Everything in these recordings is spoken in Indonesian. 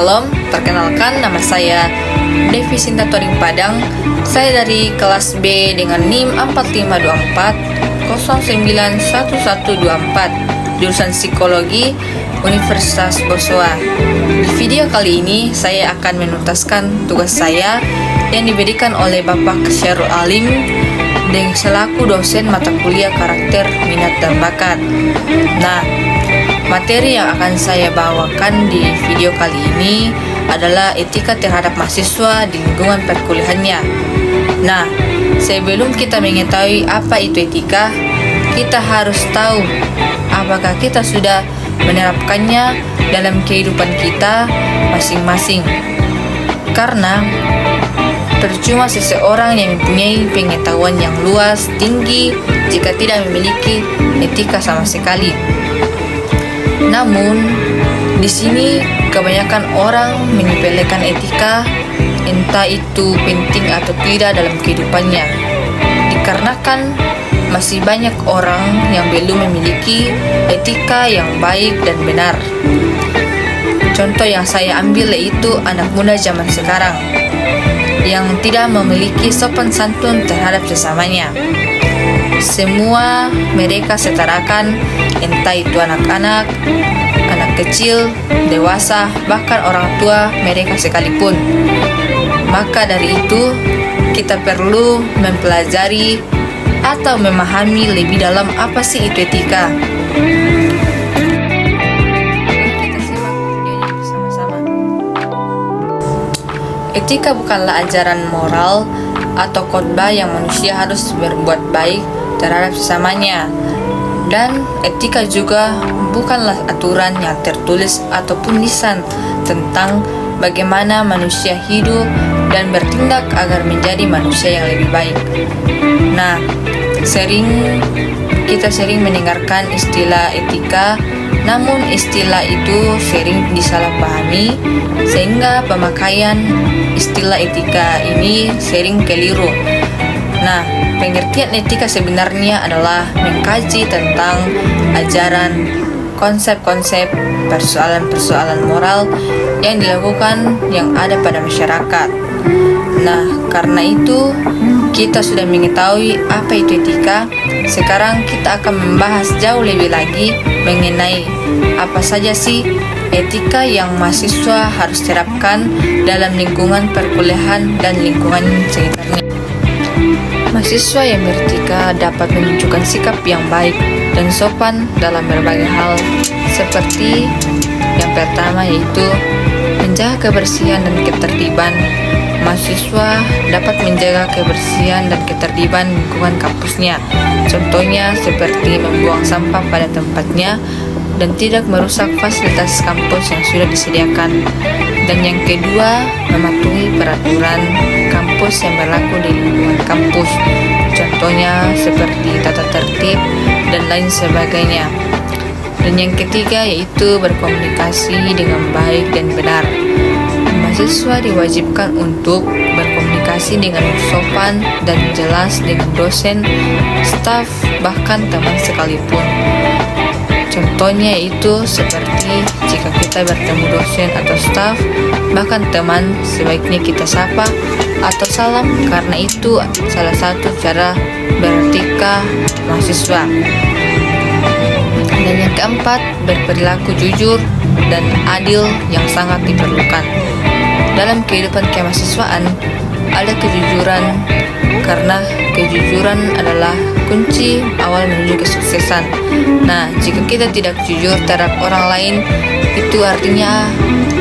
Shalom, perkenalkan nama saya Devi Sinta Toring Padang. Saya dari kelas B dengan NIM 4524 091124, jurusan Psikologi Universitas Boswa. Di video kali ini saya akan menuntaskan tugas saya yang diberikan oleh Bapak Syarul Alim dengan selaku dosen mata kuliah karakter, minat, dan bakat. Nah, materi yang akan saya bawakan di video kali ini adalah etika terhadap mahasiswa di lingkungan perkuliahannya. Nah, sebelum kita mengetahui apa itu etika, kita harus tahu apakah kita sudah menerapkannya dalam kehidupan kita masing-masing. Karena percuma seseorang yang mempunyai pengetahuan yang luas, tinggi, jika tidak memiliki etika sama sekali. Namun, di sini kebanyakan orang menyepelekan etika, entah itu penting atau tidak dalam kehidupannya. Dikarenakan masih banyak orang yang belum memiliki etika yang baik dan benar. Contoh yang saya ambil yaitu anak muda zaman sekarang yang tidak memiliki sopan santun terhadap sesamanya. Semua mereka setarakan, entah itu anak-anak, anak kecil, dewasa, bahkan orang tua mereka sekalipun. Maka dari itu, kita perlu mempelajari atau memahami lebih dalam apa sih itu etika. Kita simak videonya bersama-sama. Etika bukanlah ajaran moral atau khotbah yang manusia harus berbuat baik terhadap sesamanya, dan etika juga bukanlah aturan yang tertulis ataupun lisan tentang bagaimana manusia hidup dan bertindak agar menjadi manusia yang lebih baik. Nah, kita sering mendengarkan istilah etika, namun istilah itu sering disalahpahami sehingga pemakaian istilah etika ini sering keliru. Nah, pengertian etika sebenarnya adalah mengkaji tentang ajaran, konsep-konsep, persoalan-persoalan moral yang dilakukan yang ada pada masyarakat. Nah, karena itu kita sudah mengetahui apa itu etika. Sekarang kita akan membahas jauh lebih lagi mengenai apa saja sih etika yang mahasiswa harus terapkan dalam lingkungan perkuliahan dan lingkungan sekitarnya. Mahasiswa yang beretika dapat menunjukkan sikap yang baik dan sopan dalam berbagai hal, seperti yang pertama yaitu menjaga kebersihan dan ketertiban. Mahasiswa dapat menjaga kebersihan dan ketertiban lingkungan kampusnya, contohnya seperti membuang sampah pada tempatnya dan tidak merusak fasilitas kampus yang sudah disediakan. Dan yang kedua, mematuhi peraturan kampus yang berlaku di lingkungan kampus, contohnya seperti tata tertib dan lain sebagainya. Dan yang ketiga yaitu berkomunikasi dengan baik dan benar. Mahasiswa diwajibkan untuk berkomunikasi dengan sopan dan jelas dengan dosen, staf, bahkan teman sekalipun. Contohnya yaitu seperti jika kita bertemu dosen atau staf, bahkan teman, sebaiknya kita sapa atau salam, karena itu salah satu cara beretika mahasiswa. Dan yang keempat, berperilaku jujur dan adil yang sangat diperlukan. Dalam kehidupan kemahasiswaan ada kejujuran, karena kejujuran adalah kunci awal menuju kesuksesan. Nah, jika kita tidak jujur terhadap orang lain, itu artinya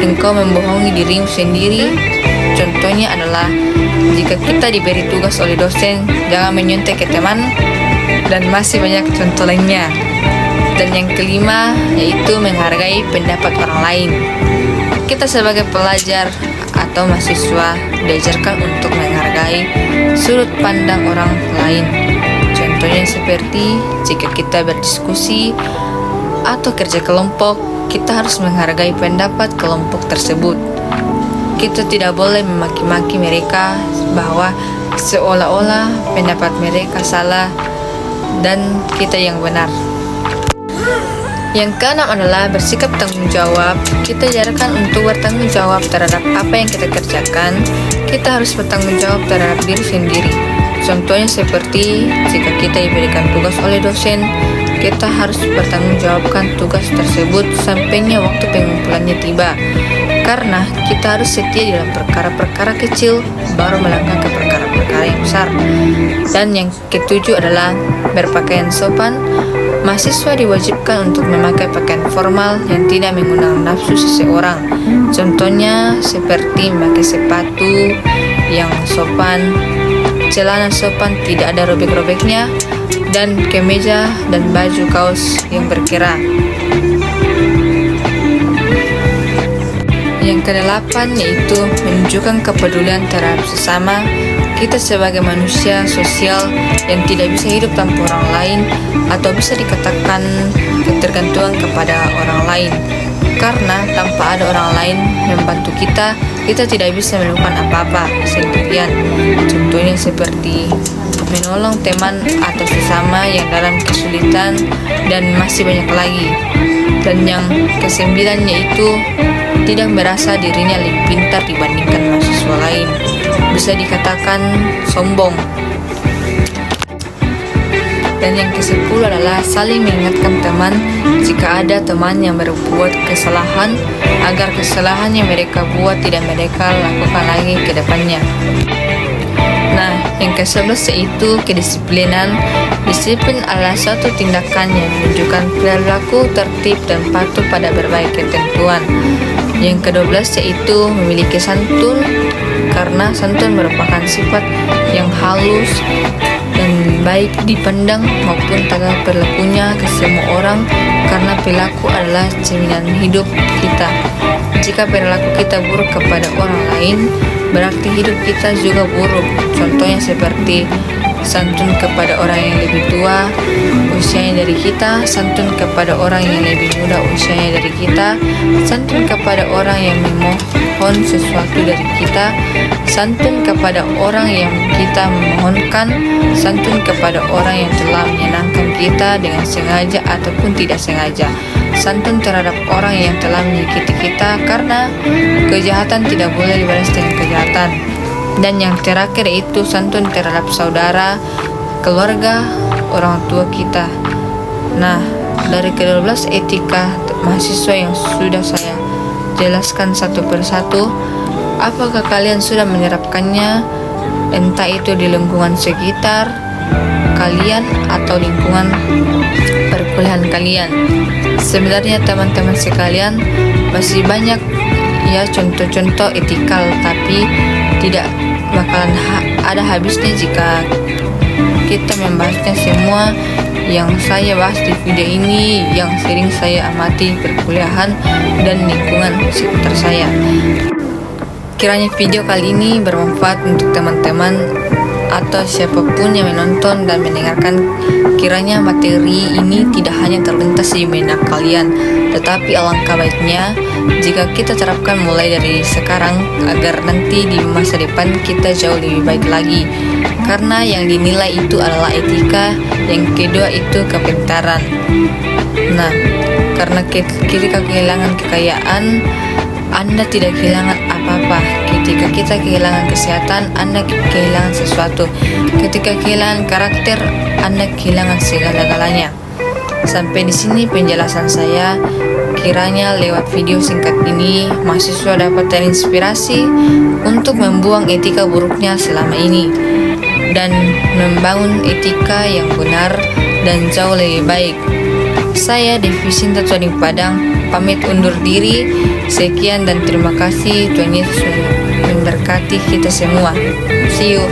engkau membohongi dirimu sendiri. Contohnya adalah jika kita diberi tugas oleh dosen, jangan menyontek ke teman, dan masih banyak contoh lainnya. Dan yang kelima yaitu menghargai pendapat orang lain. Kita sebagai pelajar atau mahasiswa diajarkan untuk menghargai sudut pandang orang lain. Contohnya seperti jika kita berdiskusi atau kerja kelompok, kita harus menghargai pendapat kelompok tersebut. Kita tidak boleh memaki-maki mereka bahwa seolah-olah pendapat mereka salah dan kita yang benar. Yang keenam adalah bersikap tanggung jawab. Kita diajarkan untuk bertanggung jawab terhadap apa yang kita kerjakan. Kita harus bertanggung jawab terhadap diri sendiri. Contohnya seperti jika kita diberikan tugas oleh dosen, kita harus bertanggung jawabkan tugas tersebut sampainya waktu pengumpulannya tiba. Karena kita harus setia dalam perkara-perkara kecil, baru melangkah ke perkara-perkara yang besar. Dan yang ketujuh adalah berpakaian sopan. Mahasiswa diwajibkan untuk memakai pakaian formal yang tidak mengundang nafsu seseorang. Contohnya seperti memakai sepatu yang sopan, celana sopan tidak ada robek-robeknya, dan kemeja dan baju kaos yang berkira. Yang kedelapan yaitu menunjukkan kepedulian terhadap sesama. Kita sebagai manusia sosial yang tidak bisa hidup tanpa orang lain, atau bisa dikatakan ketergantungan kepada orang lain. Karena tanpa ada orang lain membantu kita tidak bisa melakukan apa-apa sendirian. Contohnya seperti menolong teman atau sesama yang dalam kesulitan, dan masih banyak lagi. Dan yang kesembilannya itu tidak merasa dirinya lebih pintar dibandingkan mahasiswa lain. Bisa dikatakan sombong. Dan yang ke-10 adalah saling mengingatkan teman jika ada teman yang berbuat kesalahan, agar kesalahan yang mereka buat tidak mereka lakukan lagi ke depannya. Nah, yang ke-11 yaitu kedisiplinan. Disiplin adalah suatu tindakan yang menunjukkan perilaku tertib dan patuh pada berbagai ketentuan. Yang ke-12 yaitu memiliki santun, karena santun merupakan sifat yang halus dan baik dipandang maupun tata perilakunya ke semua orang, karena perilaku adalah cerminan hidup kita. Jika perilaku kita buruk kepada orang lain, berarti hidup kita juga buruk. Contohnya seperti santun kepada orang yang lebih tua usianya dari kita, santun kepada orang yang lebih muda usianya dari kita, santun kepada orang yang memohon sesuatu dari kita, santun kepada orang yang kita memohonkan, santun kepada orang yang telah menyenangkan kita dengan sengaja ataupun tidak sengaja, santun terhadap orang yang telah menyakiti kita, karena kejahatan tidak boleh dibalas dengan kejahatan. Dan yang terakhir itu santun terhadap saudara, keluarga, orang tua kita. Nah, dari ke-12 etika mahasiswa yang sudah saya jelaskan satu persatu, apakah kalian sudah menerapkannya, entah itu di lingkungan sekitar kalian atau lingkungan perkuliahan kalian? Sebenarnya teman-teman sekalian, masih banyak ya contoh-contoh etikal, tapi tidak bakalan ada habisnya jika kita membahasnya semua yang saya bahas di video ini, yang sering saya amati perkuliahan dan lingkungan sekitar saya. Kiranya video kali ini bermanfaat untuk teman-teman atau siapapun yang menonton dan mendengarkan. Kiranya materi ini tidak hanya terlintas di benak kalian, tetapi alangkah baiknya jika kita terapkan mulai dari sekarang, agar nanti di masa depan kita jauh lebih baik lagi. Karena yang dinilai itu adalah etika, yang kedua itu kepintaran. Nah, karena ketika kehilangan kekayaan, Anda tidak kehilangan apa-apa. Ketika kita kehilangan kesehatan, Anda kehilangan sesuatu. Ketika kehilangan karakter, Anda kehilangan segala-galanya. Sampai di sini penjelasan saya. Kiranya lewat video singkat ini, mahasiswa dapat terinspirasi untuk membuang etika buruknya selama ini dan membangun etika yang benar dan jauh lebih baik. Saya Devi Sinta Toding Padang, pamit undur diri. Sekian dan terima kasih. Tuhan Yesus memberkati kita semua. See you.